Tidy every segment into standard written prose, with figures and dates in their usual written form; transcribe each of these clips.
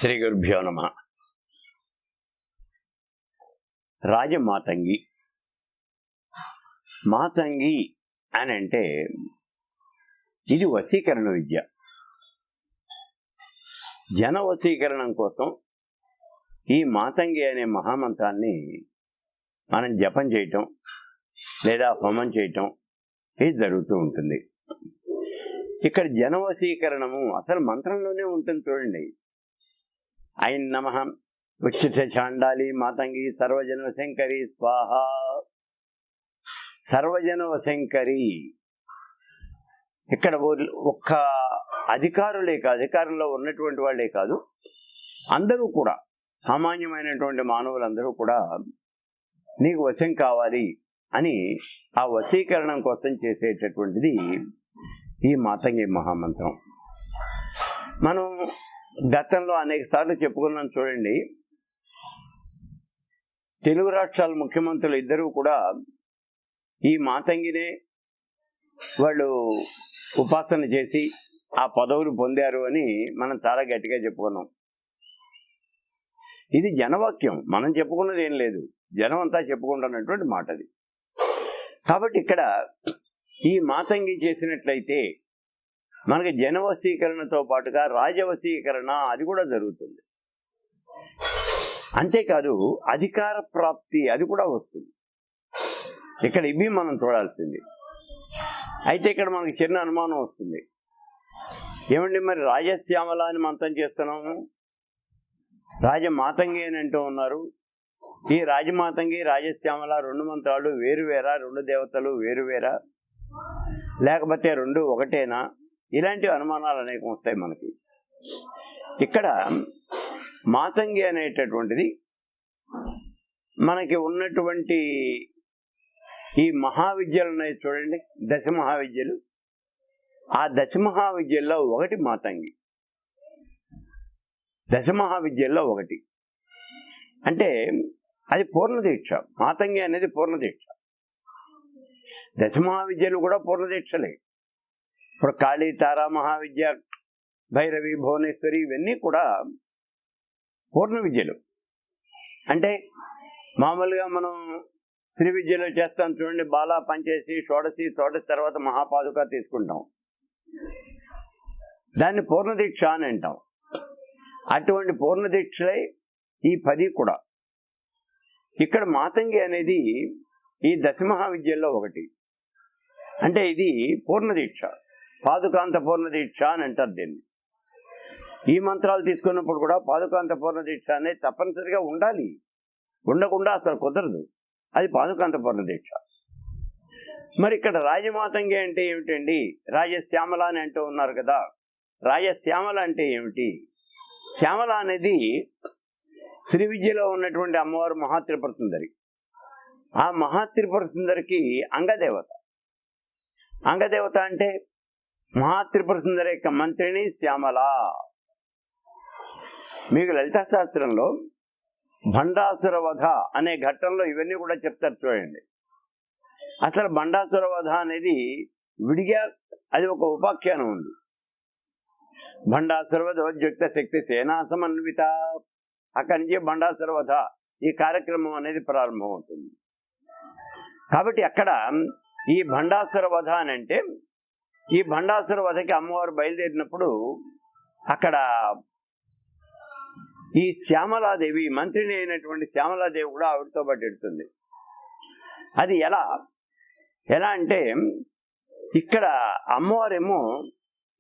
శ్రీ గురుభ్యో నమః. రాజమాతంగి. మాతంగి అని అంటే ఇది వశీకరణ విద్య. జన వశీకరణం కోసం ఈ మాతంగి అనే మహామంత్రాన్ని మనం జపం చేయటం లేదా హోమం చేయటం ఇది జరుగుతూ ఉంటుంది. ఇక్కడ జన వశీకరణము అసలు మంత్రంలోనే ఉంటుంది. చూడండి, ఐం నమః ఉచ్చిత చాండాలి మాతంగి సర్వజన శంకరి స్వాహ. సర్వజన శంకరి ఇక్కడ ఒక్క అధికారంలో ఉన్నటువంటి వాళ్ళే కాదు, అందరూ కూడా సామాన్యమైనటువంటి మానవులందరూ కూడా నీకు వశం కావాలి అని ఆ వశీకరణం కోసం చేసేటటువంటిది ఈ మాతంగి మహామంత్రం. మనం గతంలో అనేక సార్లు చెప్పుకున్నాం. చూడండి, తెలుగు రాష్ట్రాల ముఖ్యమంత్రులు ఇద్దరూ కూడా ఈ మాతంగినే వాళ్ళు ఉపాసన చేసి ఆ పదవులు పొందారు అని మనం చాలా గట్టిగా చెప్పుకున్నాం. ఇది జనవాక్యం, మనం చెప్పుకున్నది ఏం లేదు, జనం అంతా చెప్పుకుంటున్నటువంటి మాట అది. కాబట్టి ఇక్కడ ఈ మాతంగి చేసినట్లయితే మనకి జనవశీకరణతో పాటుగా రాజవశీకరణ అది కూడా జరుగుతుంది. అంతేకాదు అధికార ప్రాప్తి అది కూడా వస్తుంది. ఇక్కడ ఇవి మనం చూడాల్సింది. అయితే ఇక్కడ మనకి చిన్న అనుమానం వస్తుంది. ఏమండి, మరి రాజశ్యామల అని మంత్రం చేస్తున్నాము, రాజమాతంగి అని అంటూ ఉన్నారు. ఈ రాజమాతంగి రాజశ్యామల రెండు మంత్రాలు వేరువేరా, రెండు దేవతలు వేరువేరా, లేకపోతే రెండు ఒకటేనా? ఇలాంటి అనుమానాలు అనేకం వస్తాయి మనకి. ఇక్కడ మాతంగి అనేటటువంటిది మనకి ఉన్నటువంటి ఈ మహావిద్యలు ఉన్నాయి చూడండి, దశ మహావిద్యలు. ఆ దశ మహావిద్యల్లో ఒకటి మాతంగి. దశ మహావిద్యల్లో ఒకటి అంటే అది పూర్ణదీక్ష. మాతంగి అనేది పూర్ణదీక్ష. దశ మహావిద్యలు కూడా పూర్ణదీక్షలే. ఇప్పుడు కాళీ, తారా మహావిద్య, భైరవి, భువనేశ్వరి ఇవన్నీ కూడా పూర్ణ విద్యలు. అంటే మామూలుగా మనం శ్రీ విద్యలో చేస్తాం చూడండి, బాలా, పంచేసి, షోడశి తర్వాత మహాపాదుక తీసుకుంటాం, దాన్ని పూర్ణదీక్ష అని అంటాం. అటువంటి పూర్ణదీక్షలే ఈ 10 కూడా. ఇక్కడ మాతంగి అనేది ఈ దశమహావిద్యల్లో ఒకటి. అంటే ఇది పూర్ణదీక్ష, పాదుకాంత పూర్ణదీక్ష అని అంటారు దీన్ని. ఈ మంత్రాలు తీసుకున్నప్పుడు కూడా పాదుకాంత పూర్ణదీక్ష అనేది తప్పనిసరిగా ఉండాలి, ఉండకుండా అసలు కుదరదు. అది పాదుకాంత పూర్ణదీక్ష. మరి ఇక్కడ రాజమాతంగి అంటే ఏమిటండి? రాజశ్యామల అని అంటూ ఉన్నారు కదా. రాజశ్యామల అంటే ఏమిటి? శ్యామల అనేది శ్రీ విద్యలో ఉన్నటువంటి అమ్మవారు మహాత్రిపుర సుందరి. ఆ మహాత్రిపుర సుందరికి అంగదేవత. అంగదేవత అంటే మహాత్రిపుర సుందరి యొక్క మంత్రిని శ్యామల. మీకు లలితా శాస్త్రంలో భండాసుర వధ అనే ఘట్టంలో ఇవన్నీ కూడా చెప్తారు చూడండి. అసలు భండాసుర వధ అనేది విడిగా అది ఒక ఉపాఖ్యానం ఉంది. భండాసుర వధోద్యుక్త శక్తి సేనా సమన్విత, అక్కడి నుంచి భండాసుర వధ ఈ కార్యక్రమం అనేది ప్రారంభం అవుతుంది. కాబట్టి అక్కడ ఈ భండాసుర వధ అని అంటే ఈ భండాసుర వధకి అమ్మవారు బయలుదేరినప్పుడు అక్కడ ఈ శ్యామలాదేవి, మంత్రిని అయినటువంటి శ్యామలాదేవి కూడా ఆవిడతో పాటు ఎడుతుంది. అది ఎలా అంటే ఇక్కడ అమ్మవారేమో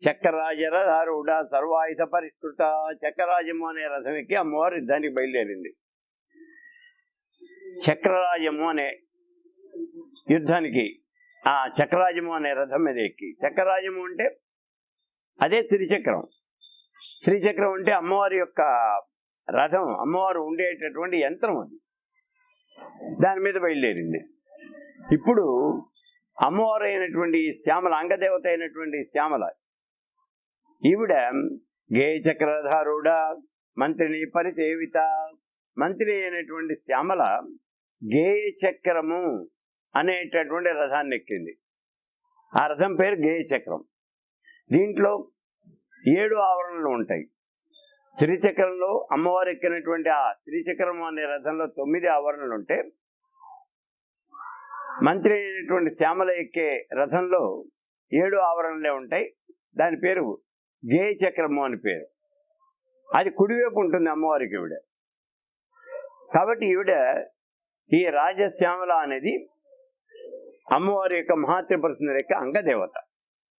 చక్రరాజరూఢ సర్వాయుధ పరిష్కృత, చక్రరాజము అనే రథం ఎక్కి అమ్మవారు యుద్ధానికి బయలుదేరింది. చక్రరాజము అనే యుద్ధానికి ఆ చక్రరాజము అనే రథం మీద ఎక్కి, చక్రరాజము అంటే అదే శ్రీచక్రం. శ్రీచక్రం అంటే అమ్మవారి యొక్క రథం, అమ్మవారు ఉండేటటువంటి యంత్రం అది. దాని మీద బయలుదేరింది. ఇప్పుడు అమ్మవారు అయినటువంటి శ్యామల, అంగదేవత అయినటువంటి శ్యామల, ఈవిడ గేయ చక్రధారుడ మంత్రిని పరిసేవిత. మంత్రి అయినటువంటి శ్యామల గేయ చక్రము అనేటటువంటి రథాన్ని ఎక్కింది. ఆ రథం పేరు గేయ చక్రం. దీంట్లో 7 ఆవరణలు ఉంటాయి. శ్రీచక్రంలో అమ్మవారు ఎక్కినటువంటి ఆ శ్రీచక్రం అనే రథంలో 9 ఆవరణలు ఉంటే, మంత్రి అయినటువంటి శ్యామల ఎక్కే రథంలో 7 ఆవరణలే ఉంటాయి. దాని పేరు గేయ చక్రము అని పేరు. అది కుడివైపు ఉంటుంది అమ్మవారికి ఈవిడ. కాబట్టి ఈవిడ ఈ రాజశ్యామల అనేది అమ్మవారి యొక్క మహాత్రిపుర సుందరి యొక్క అంగదేవత.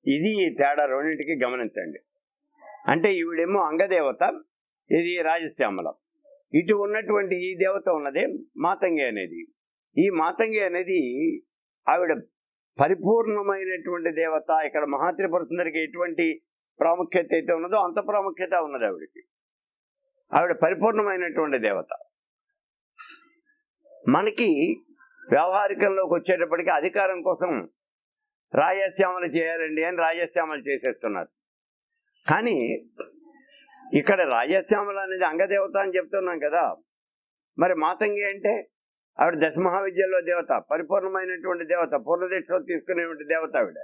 ఇది ఈ తేడా రెండింటికి గమనించండి. అంటే ఈవిడేమో అంగదేవత, ఇది రాజశ్యామల. ఇటు ఉన్నటువంటి ఈ దేవత ఉన్నదే మాతంగి అనేది. ఈ మాతంగి అనేది ఆవిడ పరిపూర్ణమైనటువంటి దేవత. ఇక్కడ మహాత్రిపుర సుందరికి ఎటువంటి ప్రాముఖ్యత అయితే ఉన్నదో అంత ప్రాముఖ్యత ఉన్నది ఆవిడకి. ఆవిడ పరిపూర్ణమైనటువంటి దేవత. మనకి వ్యవహారికంలోకి వచ్చేటప్పటికి అధికారం కోసం రాజశ్యామలు చేయాలండి అని రాజశ్యామలు చేసేస్తున్నారు. కానీ ఇక్కడ రాజశ్యామల అనేది అంగదేవత అని చెప్తున్నాం కదా. మరి మాతంగి అంటే ఆవిడ దశమహావిద్యల్లో దేవత, పరిపూర్ణమైనటువంటి దేవత, పూర్ణదీక్షలో తీసుకునేటువంటి దేవత ఆవిడ.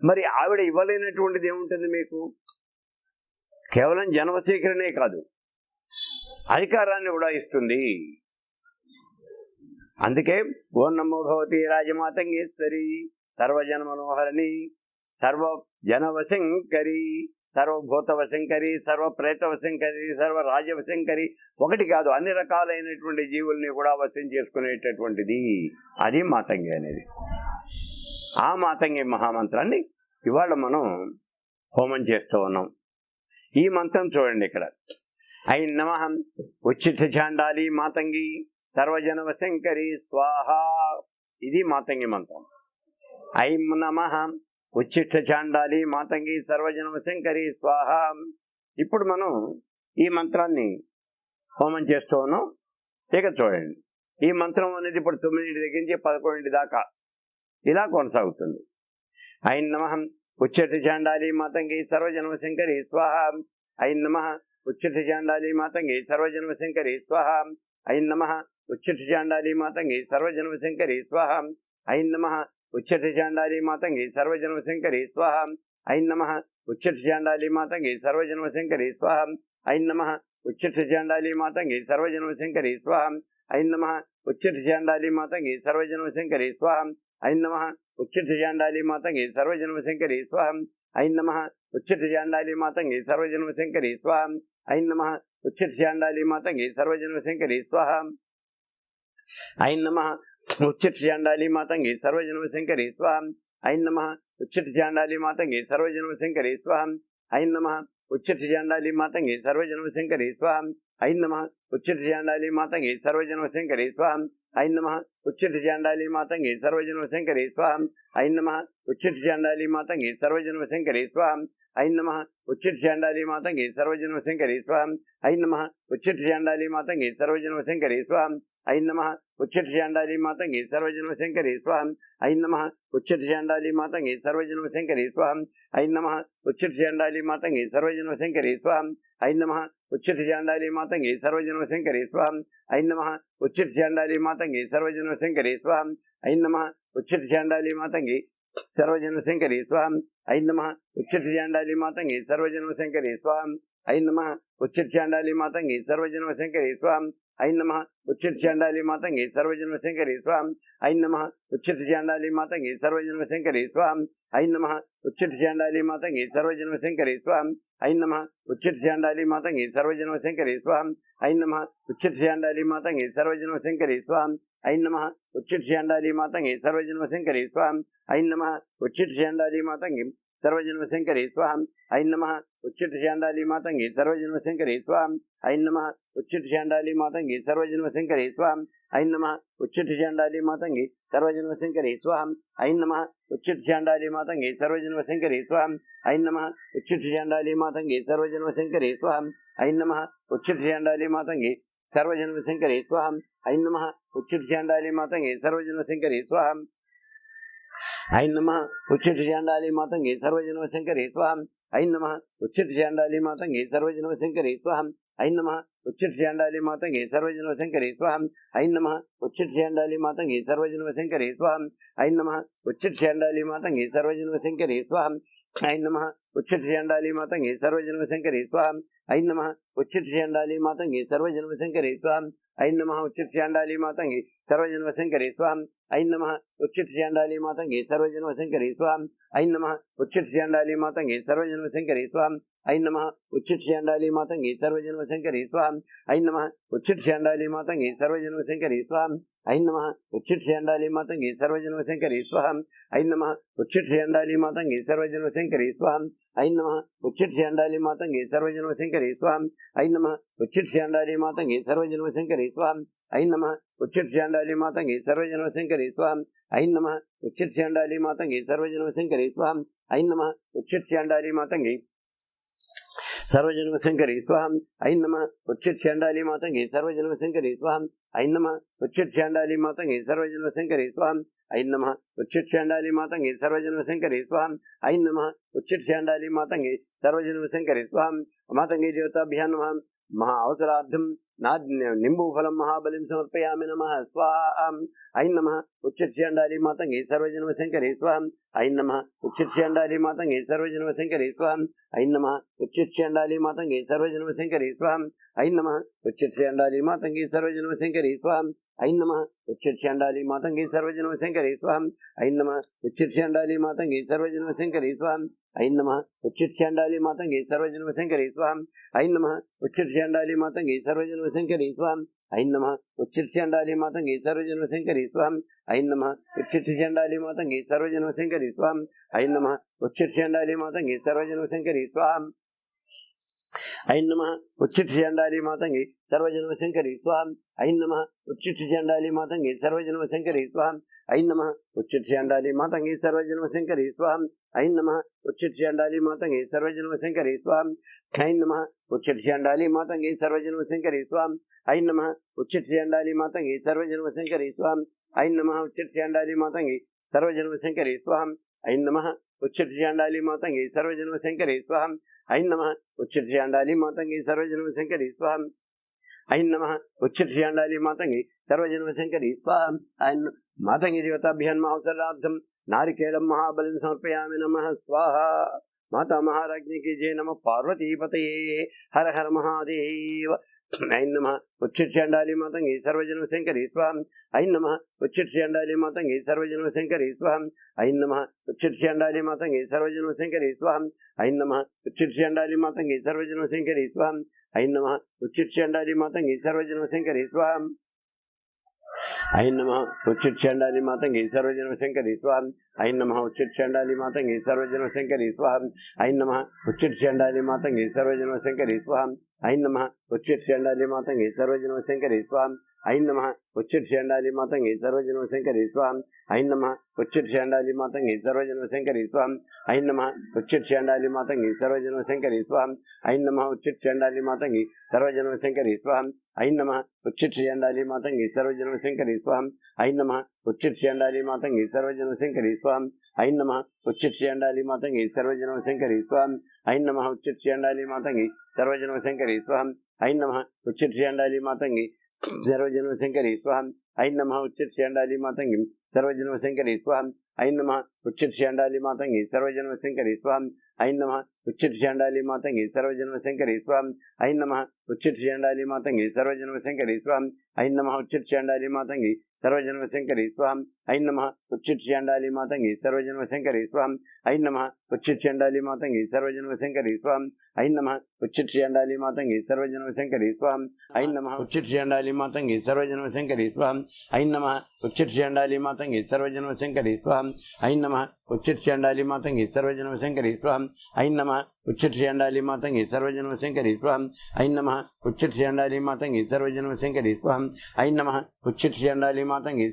మరి ఆవిడ ఇవ్వలేనటువంటిది ఏముంటుంది మీకు? కేవలం జన్మశేఖరనే కాదు, అధికారాన్ని కూడా ఇస్తుంది. అందుకే ఓం నమో భగవతి రాజమాతంగేశ్వరి సర్వజన్మనోహరిణి సర్వజనవశంకరి సర్వభూతవశంకరి సర్వప్రేతవశంకరి సర్వరాజవశంకరి. ఒకటి కాదు, అన్ని రకాలైనటువంటి జీవుల్ని కూడా వశం చేసుకునేటటువంటిది అది మాతంగి అనేది. ఆ మాతంగి మహామంత్రాన్ని ఇవాళ మనం హోమం చేస్తూ ఉన్నాం. ఈ మంత్రం చూడండి ఇక్కడ. ఐం నమః ఉచ్చిష్ట చాండాలి మాతంగి సర్వజనవశంకరి స్వాహ. ఇది మాతంగి మంత్రం. ఐం నమః ఉచ్చిష్ట చాండాలి మాతంగి సర్వజనవశంకరి స్వాహ. ఇప్పుడు మనం ఈ మంత్రాన్ని హోమం చేస్తూ ఉన్నాం. ఇక చూడండి, ఈ మంత్రం అనేది ఇప్పుడు 9 దగ్గర నుంచి 11 దాకా ఇలా కొనసాగుతుంది. ఐం నమః ఉచ్చిష్ట చాండాలి మాతంగి సర్వజనవశంకరి స్వాహ. ఐం నమః ఉచ్చిష్ట చాండాలి మాతంగి సర్వజనవశంకరి స్వాహ. ఐం నమః ఉచ్చిష్ట చాండాలి మాతంగి సర్వజనవశంకరి స్వాహ. ఐం నమః ఉచ్చిష్ట చాండాలి మాతంగి సర్వజనవశంకరి స్వాహ. ఐం నమః ఉచ్చిష్ట చాండాలి మాతంగి సర్వజనవశంకరి స్వాహ. ఐం నమః ఉచ్చిష్ట చాండాలి మాతంగి సర్వజనవశంకరి స్వాహ. ఐం నమః ఉచ్చిష్ట చాండాలి మాతంగి సర్వజనవశంకరి స్వాహ. ఐం నమః ఉచ్చిష్ట చాండాలి మాతంగి సర్వజనవశంకరి స్వాహ. ఐం నమః ఉచ్చిష్ట చాండాలి మాతంగి సర్వజనవశంకరి స్వాహ. ఐం నమః ఉచ్చిష్ట చాండాలి మాతంగి సర్వజనవశంకరి స్వాహ. ఐం నమః ఉచ్చిష్ట చాండాలి మాతంగి సర్వజనవశంకరి స్వాహ. ఐం నమః ఉచ్చిష్ట చాండాలి మాతంగి సర్వజనవశంకరి స్వాహ. ఐం నమః ఉచ్చిష్ట చాండాలి మాతంగి సర్వజనవశంకరి స్వాహ. ఐం నమః ఉచ్చిష్ట చాండాలి మాతంగి సర్వజనవశంకరి స్వాహ. ఐం నమః ఉచ్చిష్ట చాండాలి మాతంగి సర్వజనవశంకరి స్వాహ. ఐం నమః ఉచ్చిష్ట చాండాలి మాతంగి సర్వజనవశంకరి స్వాహ. ఐం నమః ఉచ్చిష్ట చాండాలి మాతంగి సర్వజనవశంకరి స్వాహ. ఐం నమః ఉచ్చిష్ట చాండాలి మాతంగి సర్వజనవశంకరి స్వాహ. ఐం నమః ఉచ్చిష్ట చాండాలి మాతంగి సర్వజనవశంకరి స్వాహ. ఐం నమః ఉచ్చిష్ట చాండాలి మాతంగి సర్వజనవశంకరి స్వాహ. ఐం నమః ఉచ్చిష్ట చాండాలి మాతంగి సర్వజనవశంకరి స్వాహ. ఐం నమః ఉచ్చిష్ట చాండాలి మాతంగి సర్వజనవశంకరి స్వాహ. ఐం నమః ఉచ్చిష్ట చాండాలి మాతంగి సర్వజనవశంకరి స్వాహ. ఐం నమః ఉచ్చిష్ట చాండాలి మాతంగి సర్వజనవశంకరి స్వాహ. ఐం నమః ఉచ్చిష్ట చాండాలి మాతంగి సర్వజనవశంకరి స్వాహ. ఐం నమః ఉచ్చిష్ట చాండాలి మాతంగి సర్వజనవశంకరి స్వాహ. ఐం నమః ఉచ్చిష్ట చాండాలి మాతంగి సర్వజనవశంకరి స్వాహ. ఐం నమః ఉచ్చిష్ట చాండాలి మాతంగి సర్వజనవశంకరి స్వాహ. ఐం నమః ఉచ్చిష్ట చాండాలి మాతంగి సర్వజనవశంకరి స్వాహ. ఐం నమః ఉచ్చిష్ట చాండాలి మాతంగి సర్వజనవశంకరి స్వాహ. ఐం నమః ఉచ్చిష్ట చాండాలి మాతంగి సర్వజనవశంకరి స్వాహ. ఐం నమః ఉచ్చిష్ట చాండాలి మాతంగి సర్వజనవశంకరి స్వాహ. ఐం నమః ఉచ్చిష్ట చాండాలి మాతంగి సర్వజనవశంకరి స్వాహ. ఐం నమః ఉచ్చిష్ట చాండాలి మాతంగి సర్వజనవశంకరి స్వాహ. ఐం నమః ఉచ్చిష్ట చాండాలి మాతంగి సర్వజనవశంకరి స్వాహ. ఐం నమః ఉచ్చిష్ట చాండాలి మాతంగి సర్వజనవశంకరి స్వాహ. ఐం నమః ఉచ్చిష్ట చాండాలి మాతంగి సర్వజనవశంకరి స్వాహ. ఐం నమః ఉచ్చిష్ట చాండాలి మాతంగి సర్వజనవశంకరి స్వాహ. ఐం నమః ఉచ్చిష్ట చాండాలి మాతంగి సర్వజనవశంకరి స్వాహ. ఐం నమః ఉచ్చిష్ట చాండాలి మాతంగి సర్వజనవశంకరి స్వాహ. ఐం నమః ఉచ్చిష్ట చాండాలి మాతంగి సర్వజనవశంకరి స్వాహ. ఐం నమః ఉచ్చిష్ట చాండాలి మాతంగి సర్వజనవశంకరి స్వాహ. ఐం నమః ఉచ్చిష్ట చాండాలి మాతంగి సర్వజనవశంకరి స్వాహ. ఐం నమః ఉచ్చిష్ట చాండాలి మాతంగి సర్వజనవశంకరి స్వాహ. ఐం నమః ఉచ్చిష్ట చాండాలి మాతంగి సర్వజనవశంకరి స్వాహ. ऐं नमः उच्चट्रिचण्डाली मातंगे सर्वजन्मशंकरे स्वाहा ऐं नमः उच्चट्रिचण्डाली मातंगे सर्वजन्मशंकरे स्वाहा ऐं नमः उच्चट्रिचण्डाली मातंगे सर्वजन्मशंकरे स्वाहा ऐं नमः उच्चट्रिचण्डाली मातंगे सर्वजन्मशंकरे स्वाहा ऐं नमः उच्चट्रिचण्डाली मातंगे सर्वजन्मशंकरे स्वाहा ऐं नमः उच्चट्रिचण्डाली मातंगे सर्वजन्मशंकरे स्वाहा ऐं नमः उच्चट्रिचण्डाली मातंगे सर्वजन्मशंकरे स्वाहा ऐं नमः उच्चट्रिचण्डाली मातंगे सर्वजन्मशंकरे स्वाहा ऐं नमः उच्चट्रिचण्डाली मातंगे सर्वजन्मशंकरे स्वाहा ऐं नमः उच्चट्रिचण्डाली मातंगे सर्वजन्मशंकरे स्वाहा ऐं नमः उच्चट्रिचण्डाली मातंगे सर्वजन्मशंकरे स्वाहा ऐं नमः उच्चट्रिचण्डाली मातंगे सर्वजन्मशंकरे स्वाहा ऐं नमः उच्चट्रिचण्डाली मातंगे सर्वजन्मशंकरे स्वाहा ऐं नमः उच्चट्रिचण्डाली मातंगे सर्वजन्मशंकरे स्वाहा ऐं नमः उच्चट्रिचण्डाली मातंगे सर्वजन्मशंकरे स्वाहा ऐं नमः उच्चट्रिचण्डाली मातंगे सर्वजन्मशंकरे स्वाहा ऐं नमः उच्चट्रिचण्डाली मातंगे सर्वजन्मशंकरे स्वाहा ऐं नमः उच्चट्रिचण्डाली मातंगे सर्वजन्मशंकरे स्वाहा मातंगे देवताभ्यां नमः महा अवसरार्थं निम्बूफलं महाबलिं समर्पयामि नमः स्वाहा ऐं नमः उच्चट्रिचण्डाली मातंगे सर्वजन्मशंकरे स्वाहा ऐं नमः उच्चट्रिचण्डाली मातंगे सर्वजन्मशंकरे स्वाहा ऐं नमः उच्चट्रिचण्डाली मातंगे सर्वजन्मशंकरे स्वाहा ऐं नमः उच्चट्रिचण्डाली मातंगे सर्वजन्मशंकरे स्वाहा ऐं नमः उच्चट्रिचण्डाली मातंगे सर्वजन्मशंकरे स्वाहा ऐं नमः उच्चट्रिचण्डाली मातंगे सर्वजन्मशंकरे स्वाहा ऐं नमः उच्चट्रिचण्डाली मातंगे सर्वजन्मशंकरे स्वाहा ऐं नमः उच्चट्रिचण्डाली मातंगे सर्वजन्मशंकरे स्वाहा ऐं नमः उच्चट्रिचण्डाली मातंगे सर्वजन्मशंकरे स्वाहा ऐं नमः उच्चट्रिचण्डाली मातंगे सर्वजन्मशंकरे स्वाहा ऐं नमः उच्चट्रिचण्डाली मातंगे सर्वजन्मशंकरे स्वाहा ऐं नमः उच्चट्रिचण्डाली मातंगे सर्वजन्मशंकरे स्वाहा ऐं नमः उच्चट्रिचण्डाली मातंगे सर्वजन्मशंकरे स्वाहा ऐं नमः उच्चट्रिचण्डाली मातंगे सर्वजन्मशंकरे स्वाहा ऐं नमः उच्चट्रिचण्डाली मातंगे सर्वजन्मशंकरे स्वाहा ऐं नमः उच्चट्रिचण्डाली मातंगे सर्वजन्मशंकरे स्वाहा ऐं नमः उच्चट्रिचण्डाली मातंगे सर्वजन्मशंकरे स्वाहा ऐं नमः उच्चट्रिचण्डाली मातंगे सर्वजन्मशंकरे स्वाहा ऐं नमः उच्चट्रिचण्डाली मातंगे सर्वजन्मशंकरे स्वाहा ऐं नमः उच्चट्रिचण्डाली मातंगे सर्वजन्मशंकरे स्वाहा ऐं नमः उच्चट्रिचण्डाली मातंगे सर्वजन्मशंकरे स्वाहा ऐं मातंगे देवताभ्यां अवसरार्थं नारिकेलं महाबलिं समर्पयामि नमः स्वाहा माता महाराज्ञी की जय नमः पार्वतीपतये हर हर महादेव ऐं नमः उच्चट्रिचण्डाली मातंगे सर्वजन्मशंकरे स्वाहा ऐं नमः उच्चट्रिचण्डाली मातंगे सर्वजन्मशंकरे स्वाहा ऐं नमः उच्चट्रिचण्डाली मातंगे सर्वजन्मशंकरे स्वाहा ऐं नमः उच्चट्रिचण्डाली मातंगे सर्वजन्मशंकरे स्वाहा ऐं नमः उच्चट्रिचण्डाली मातंगे सर्वजन्मशंकरे स्वाहा ऐं नमः उच्चट्रिचण्डाली मातंगे सर्वजन्मशंकरे स्वाहा ऐं नमः उच्चट्रिचण्डाली मातंगे सर्वजन्मशंकरे स्वाहा ऐं नमः उच्चट्रिचण्डाली मातंगे सर्वजन्मशंकरे स्वाहा ऐं नमः उच्चट्रिचण्डाली मातंगे सर्वजन्मशंकरे स्वाहा ऐं नमः उच्चट्रिचण्डाली मातंगे सर्वजन्मशंकरे स्वाहा ऐं नमः उच्चट्रिचण्डाली मातंगे सर्वजन्मशंकरे स्वाहा ऐं नमः उच्चट्रिचण्डाली मातंगे सर्वजन्मशंकरे स्वाहा ऐं नमः उच्चट्रिचण्डाली मातंगे सर्वजन्मशंकरे स्वाहा ऐं नमः उच्चट्रिचण्डाली मातंगे सर्वजन्मशंकरे स्वाहा ऐं नमः उच्चट्रिचण्डाली मातंगे सर्वजन्मशंकरे स्वाहा ऐं नमः उच्चट्रिचण्डाली मातंगे सर्वजन्मशंकरे स्वाहा ऐं नमः उच्चट्रिचण्डाली मातंगे सर्वजन्मशंकरे स्वाहा ऐं नमः उच्चट्रिचण्डाली मातंगे सर्वजन्मशंकरे स्वाहा ऐं नमः उच्चट्रिचण्डाली मातंगे सर्वजन्मशंकरे स्वाहा ऐं नमः उच्चट्रिचण्डाली मातंगे सर्वजन्मशंकरे स्वाहा ऐं नमः उच्चट्रिचण्डाली मातंगे सर्वजन्मशंकरे स्वाहा ऐं नमः उच्चट्रिचण्डाली मातंगे सर्वजन्मशंकरे स्वाहा ऐं नमः उच्चट्रिचण्डाली मातंगे सर्वजन्मशंकरे स्वाहा ऐं नमः उच्चट्रिचण्डाली मातंगे सर्वजन्मशंकरे स्वाहा ऐं नमः उच्चट्रिचण्डाली मातंगे सर्वजन्मशंकरे स्वाहा ऐं नमः उच्चट्रिचण्डाली मातंगे सर्वजन्मशंकरे स्वाहा ऐं नमः उच्चट्रिचण्डाली मातंगे सर्वजन्मशंकरे स्वाहा ऐं नमः उच्चट्रिचण्डाली मातंगे सर्वजन्मशंकरे स्वाहा ऐं नमः उच्चट्रिचण्डाली मातंगे सर्वजन्मशंकरे स्वाहा ऐं नमः उच्चट्रिचण्डाली मातंगे सर्वजन्मशंकरे स्वाहा ऐं नमः उच्चट्रिचण्डाली मातंगे सर्वजन्मशंकरे स्वाहा ऐं नमः उच्चट्रिचण्डाली मातंगे सर्वजन्मशंकरे स्वाहा ऐं नमः उच्चट्रिचण्डाली मातंगे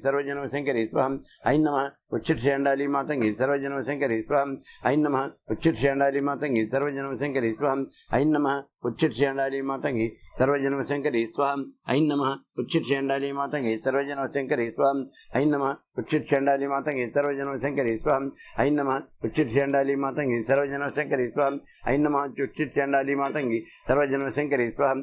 सर्वजन्मशंकरे स्वाहा ऐं नमः उच्चट्रिचण्डाली मातंगे सर्वजन्मशंकरे स्वाहा ऐं नमः उच्चट्रिचण्डाली मातंगे सर्वजन्मशंकरे स्वाहा ऐं नमः उच्चट्रिचण्डाली मातंगे सर्वजन्मशंकरे स्वाहा ऐं नमः उच्चट्रिचण्डाली मातंगे सर्वजन्मशंकरे स्वाहा ऐं नमः उच्चट्रिचण्डाली मातंगे सर्वजन्मशंकरे स्वाहा ऐं नमः उच्चट्रिचण्डाली मातंगे सर्वजन्मशंकरे स्वाहा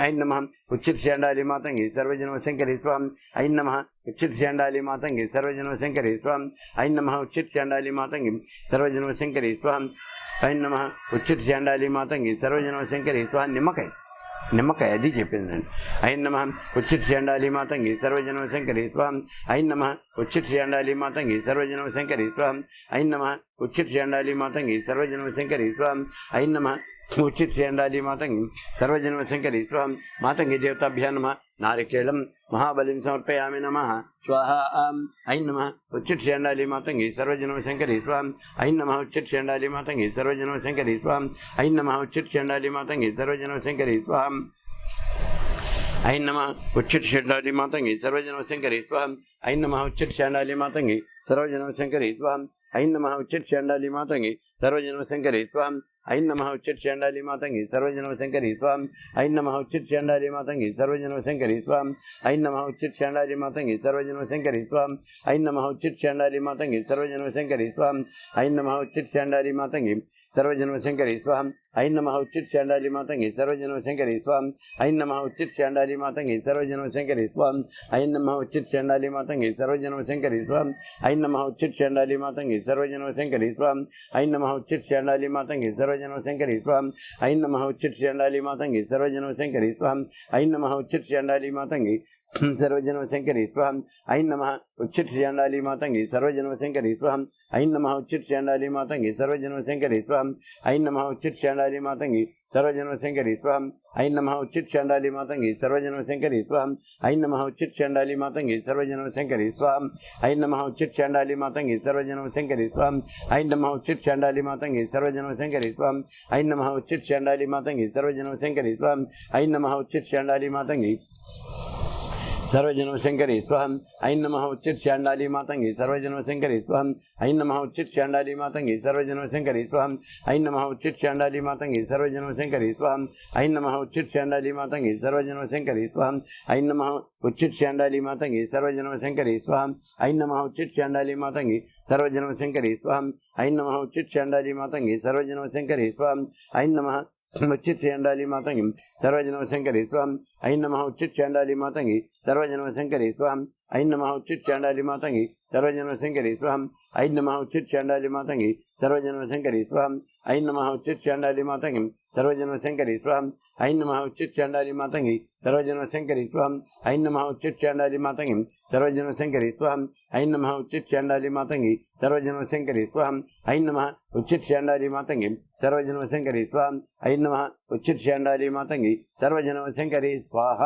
ऐं नमः उच्चट्रिचण्डाली मातंगे सर्वजन्मशंकरे स्वाहा ऐं नमः उच्चट्रिचण्डाली मातंगे सर्वजन्मशंकरे स्वाहा ऐं नमः उच्चट्रिचण्डाली मातंगे सर्वजन्मशंकरे स्वाहा ఐం నమః ఉచ్చిట్ శాండాలి మాతంగి సర్వజనమ శంకరి స్వాహ. నిమ్మకాయ అది చెప్పింది అండి. ఐం నమః ఉచ్చిట్ శాండాలి మాతంగి సర్వజనమ శంకరి స్వాహ. ఐం నమః ఉచ్చిట్ శాండాలి మాతంగి సర్వజనమ శంకరి స్వాహ. ఐం నమః ఉచ్చిట్ శాండాలి మాతంగి సర్వజనమ శంకరి స్వాహ. ఐం నమః ఉచ్చిట్ శాండాలి మాతంగి సర్వజనమ శంకరి స్వాహ. మాతంగి దేవతాభ్యా నమః. నారికేళం మహాబలిం సమర్పయామి నమః. స్వాహ. ఐం నమః ఉచ్చిట్ శాండాలి మాతంగి సర్వజనమ శంకరి స్వాహ. ఐం నమః ఉచ్చిట్ శాండాలి మాతంగి సర్వజనమ శంకరి స్వాహ. ఐం నమః ఉచ్చిట్ శాండాలి మాతంగి సర్వజనమ శంకరి స్వాహ. ఐం నమః ఉచ్చిట్ శాండాలి మాతంగి సర్వజనమ శంకరి స్వాహ. ఐం నమః ఉచ్చిట్ శాండాలి మాతంగి సర్వజనమ శంకరి స్వాహ. ఐం నమః ఉచ్చిట్ శాండాలి మాతంగి సర్వజనమ శంకరి స్వాహ. ఐం నమః ఉచ్చిట్ శాండాలి మాతంగి సర్వజనమ శంకరి స్వాహ. ఐం నమః ఉచ్చిట్ శాండాలి మాతంగి సర్వజనమ శంకరి స్వాహ. ఐం నమః ఉచ్చిట్ శాండాలి మాతంగి సర్వజనమ శంకరి స్వాహ. ఐం నమః ఉచ్చిట్ శాండాలి మాతంగి సర్వజనమ శంకరి స్వాహ. ఐం నమః ఉచ్చిట్ శాండాలి మాతంగి సర్వజనమ శంకరి స్వాహ. ఐం నమః ఉచ్చిట్ శాండాలి మాతంగి సర్వజనమ శంకరి స్వాహ. ఐం నమః ఉచ్చిట్ శాండాలి మాతంగి సర్వజనమ శంకరి స్వాహ. ఐం నమః ఉచ్చిట్ శాండాలి మాతంగి సర్వజనమ శంకరి స్వాహ. ఐం నమః ఉచ్చిట్ శాండాలి మాతంగి సర్వజనమ శంకరి స్వాహ. ఐం నమః ఉచ్చిట్ శాండాలి మాతంగి సర్వజనమ శంకరి స్వాహ. ఐం నమః ఉచ్చిట్ శాండాలి మాతంగి సర్వజనమ శంకరి స్వాహ. ఐం నమః ఉచ్చిట్ శాండాలి మాతంగి సర్వజనమ శంకరి స్వాహ. ఐం నమః ఉచ్చిట్ శాండాలి మాతంగి సర్వజనమ శంకరి స్వాహ. ఐం నమః ఉచ్చిట్ శాండాలి మాతంగి సర్వజనమ శంకరి స్వాహ. ఐం నమః ఉచ్చిట్ శాండాలి మాతంగి సర్వజనమ శంకరి స్వాహ. ఐం నమః ఉచ్చిట్ శాండాలి మాతంగి సర్వజనమ శంకరి స్వాహ. ఐం నమః ఉచ్చిట్ శాండాలి మాతంగి సర్వజనమ శంకరి స్వాహ. ఐం నమః ఉచ్చిట్ శాండాలి మాతంగి సర్వజనమ శంకరి స్వాహ. ఐం నమః ఉచ్చిట్ శాండాలి మాతంగి సర్వజనమ శంకరి స్వాహ. ఐం నమః ఉచ్చిట్ శాండాలి మాతంగి సర్వజనమ శంకరి స్వాహ. ఐం నమః ఉచ్చిట్ శాండాలి మాతంగి సర్వజనమ శంకరి స్వాహ. ఐం నమః ఉచ్చిట్ శాండాలి మాతంగి సర్వజనమ శంకరి స్వాహ. ఐం నమః ఉచ్చిట్ శాండాలి మాతంగి సర్వజనమ శంకరి స్వాహ. ఐం నమః ఉచ్చిట్ శాండాలి మాతంగి సర్వజనమ శంకరి స్వాహ. ఐం నమః ఉచ్చిట్ శాండాలి మాతంగి సర్వజనమ శంకరి స్వాహ. ఐం నమః ఉచ్చిట్ శాండాలి మాతంగి సర్వజనమ శంకరి స్వాహ. ఐం నమః ఉచ్చిట్ శాండాలి మాతంగి సర్వజనమ శంకరి స్వాహ. ఐం నమః ఉచ్చిట్ శాండాలి మాతంగి సర్వజనమ శంకరి స్వాహ. ఐం నమః ఉచ్చిట్ శాండాలి మాతంగి సర్వజనమ శంకరి స్వాహ. ఐం నమః ఉచ్చిట్ శాండాలి మాతంగి సర్వజనమ శంకరి స్వాహ. ఐం నమః ఉచ్చిట్ శాండాలి మాతంగి సర్వజనమ శంకరి స్వాహ. ఐం నమః ఉచ్చిట్ శాండాలి మాతంగి సర్వజనమ శంకరి స్వాహ. ఐం నమః ఉచ్చిట్ శాండాలి మాతంగి సర్వజనమ శంకరి స్వాహ. ఐం నమః ఉచ్చిట్ శాండాలి మాతంగి సర్వజనమ శంకరి స్వాహ. ఐం నమః ఉచ్చిట్ శాండాలి మాతంగి సర్వజనమ శంకరి స్వాహ. ఐం నమః ఉచ్చిట్ శాండాలి మాతంగి సర్వజనమ శంకరి స్వాహ. ఐం నమః ఉచ్చిట్ శాండాలి మాతంగి సర్వజనమ శంకరి స్వాహ. ఐం నమః ఉచ్చిట్ శాండాలి మాతంగి సర్వజనమ శంకరి స్వాహ.